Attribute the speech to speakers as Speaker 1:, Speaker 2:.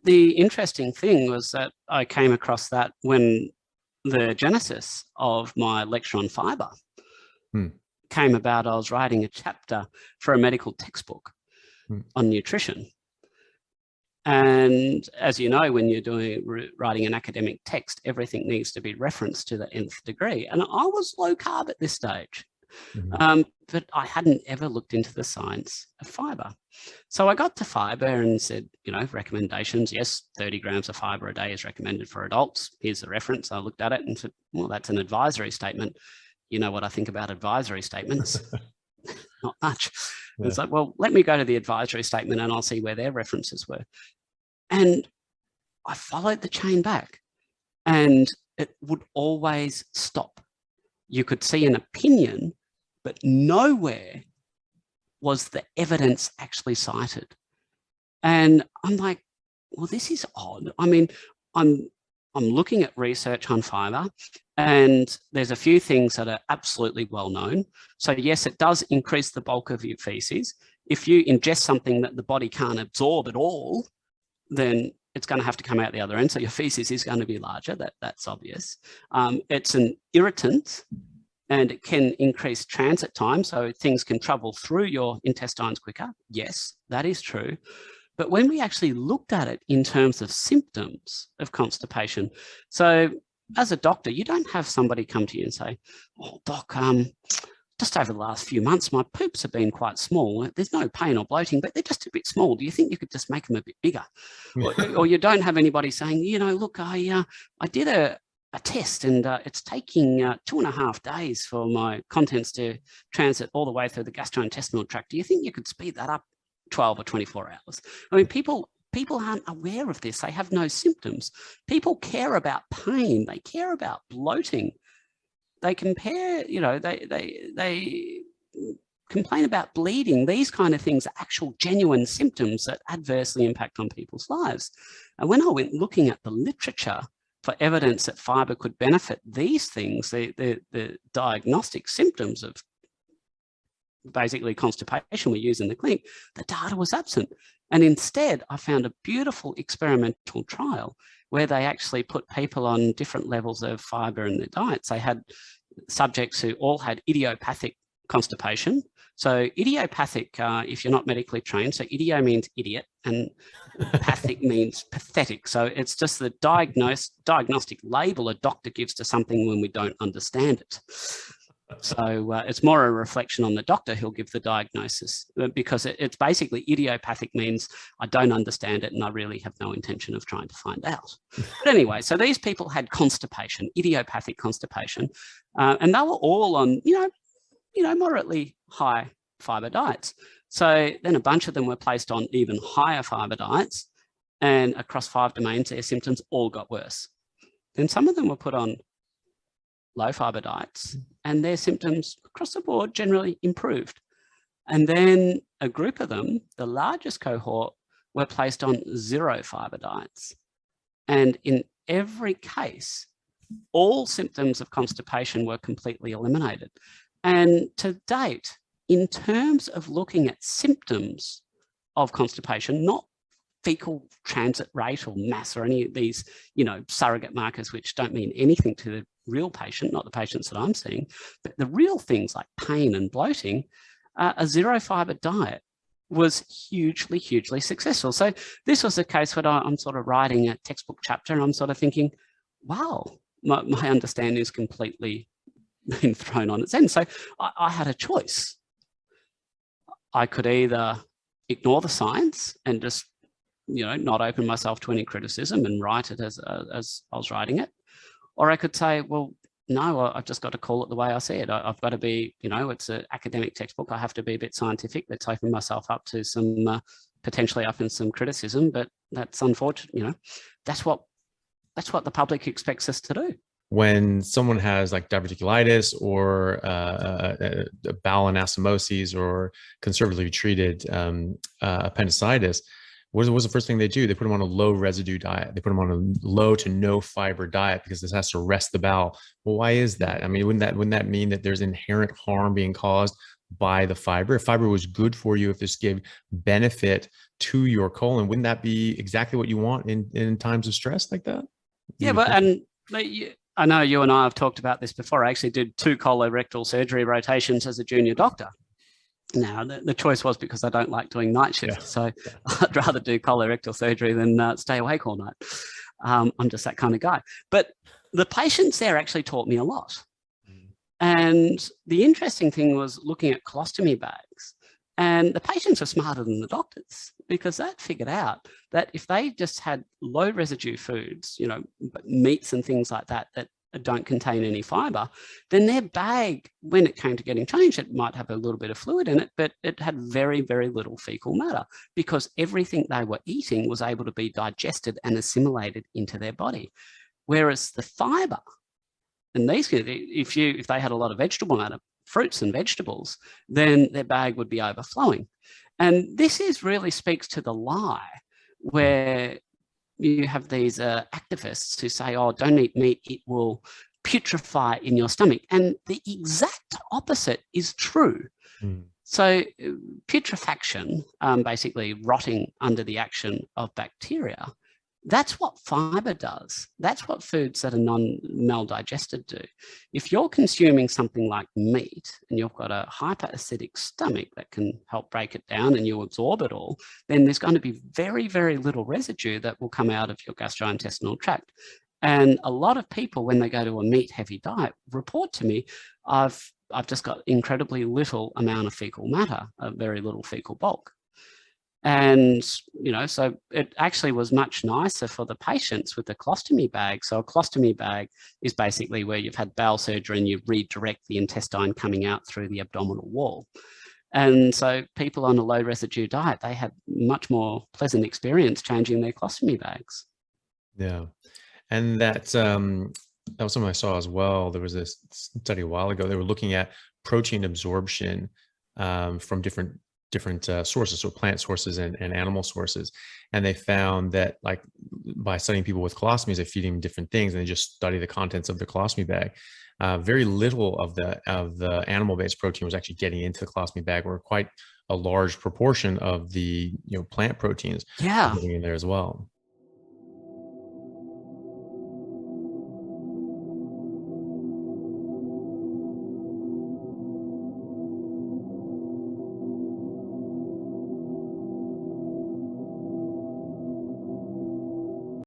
Speaker 1: the interesting thing was that I came across that when the genesis of my lecture on fiber came about. I was writing a chapter for a medical textbook on nutrition. And as you know, when you're writing an academic text, everything needs to be referenced to the nth degree. And I was low carb at this stage, but I hadn't ever looked into the science of fiber. So I got to fiber and said, you know, recommendations. Yes, 30 grams of fiber a day is recommended for adults. Here's the reference. I looked at it and said, well, that's an advisory statement. You know what I think about advisory statements? Not much. Yeah. It's like, well, let me go to the advisory statement and I'll see where their references were. And I followed the chain back, and it would always stop. You could see an opinion, but nowhere was the evidence actually cited. And I'm like, well, this is odd. I mean, I'm looking at research on fiber, and there's a few things that are absolutely well known. So yes, it does increase the bulk of your feces. If you ingest something that the body can't absorb at all, then it's going to have to come out the other end. So your feces is going to be larger. That's obvious. It's an irritant, and it can increase transit time. So things can travel through your intestines quicker. Yes, that is true. But when we actually looked at it in terms of symptoms of constipation, so as a doctor, you don't have somebody come to you and say, oh, doc, just over the last few months, my poops have been quite small. There's no pain or bloating, but they're just a bit small. Do you think you could just make them a bit bigger? Or you don't have anybody saying, you know, look, I did a test, and it's taking 2.5 days for my contents to transit all the way through the gastrointestinal tract. Do you think you could speed that up 12 or 24 hours? I mean, people aren't aware of this. They have no symptoms. People care about pain. They care about bloating. They compare, you know, they complain about bleeding. These kind of things are actual genuine symptoms that adversely impact on people's lives. And when I went looking at the literature for evidence that fiber could benefit these things, the diagnostic symptoms of basically constipation we use in the clinic, the data was absent. And instead, I found a beautiful experimental trial where they actually put people on different levels of fiber in their diets. They had subjects who all had idiopathic constipation. So idiopathic, if you're not medically trained, so idio means idiot and pathic means pathetic. So it's just the diagnostic label a doctor gives to something when we don't understand it. So it's more a reflection on the doctor who'll give the diagnosis, because it's basically idiopathic means I don't understand it and I really have no intention of trying to find out. But anyway, so these people had constipation, idiopathic constipation, and they were all on, you know, moderately high fiber diets. So then a bunch of them were placed on even higher fiber diets, and across 5 domains, their symptoms all got worse. Then some of them were put on low fiber diets, and their symptoms across the board generally improved. And then a group of them, the largest cohort, were placed on 0 fiber diets. And in every case, all symptoms of constipation were completely eliminated. And to date, in terms of looking at symptoms of constipation, not fecal transit rate or mass or any of these, you know, surrogate markers which don't mean anything to the real patient, not the patients that I'm seeing, but the real things like pain and bloating, a 0 fiber diet was hugely, hugely successful. So this was a case where I'm sort of writing a textbook chapter and I'm sort of thinking, wow, my understanding is completely been thrown on its end. So I had a choice. I could either ignore the science and just, you know, not open myself to any criticism and write it as I was writing it. Or I could say, well, no, I've just got to call it the way I see it. I've got to be, you know, it's an academic textbook. I have to be a bit scientific. Let's open myself up to some, potentially up in some criticism, but that's unfortunate, you know, that's what the public expects us to do.
Speaker 2: When someone has like diverticulitis or bowel anastomosis or conservatively treated appendicitis, what was the first thing they do? They put them on a low residue diet. They put them on a low to no fiber diet because this has to rest the bowel. Well, why is that? I mean, wouldn't that mean that there's inherent harm being caused by the fiber? If fiber was good for you, if this gave benefit to your colon, wouldn't that be exactly what you want in times of stress like that?
Speaker 1: Yeah, I know you and I have talked about this before. I actually did 2 colorectal surgery rotations as a junior doctor. Now, the choice was because I don't like doing night shift. So I'd rather do colorectal surgery than stay awake all night. I'm just that kind of guy. But the patients there actually taught me a lot. And the interesting thing was looking at colostomy bags. And the patients are smarter than the doctors, because that figured out that if they just had low residue foods, meats and things like that, that don't contain any fiber, then their bag, when it came to getting changed, it might have a little bit of fluid in it, but it had very, very little fecal matter, because everything they were eating was able to be digested and assimilated into their body. Whereas the fiber, and these, if they had a lot of vegetable matter, fruits and vegetables, then their bag would be overflowing. And this really speaks to the lie where you have these activists who say, oh, don't eat meat, it will putrefy in your stomach. And the exact opposite is true. So putrefaction, basically rotting under the action of bacteria, that's what fiber does. That's what foods that are non-maldigested do. If you're consuming something like meat and you've got a hyperacidic stomach that can help break it down and you absorb it all, then there's going to be very, very little residue that will come out of your gastrointestinal tract. And a lot of people, when they go to a meat-heavy diet, report to me, I've just got incredibly little amount of fecal matter, a very little fecal bulk. And, so it actually was much nicer for the patients with the colostomy bag. So a colostomy bag is basically where you've had bowel surgery and you redirect the intestine coming out through the abdominal wall. And so people on a low residue diet, they had much more pleasant experience changing their colostomy bags.
Speaker 2: Yeah. And that was something I saw as well. There was this study a while ago. They were looking at protein absorption from different sources, so plant sources and animal sources. And they found that, like, by studying people with colostomies, they feed them different things and they just study the contents of the colostomy bag. Very little of the animal-based protein was actually getting into the colostomy bag, or quite a large proportion of the plant proteins getting in there as well.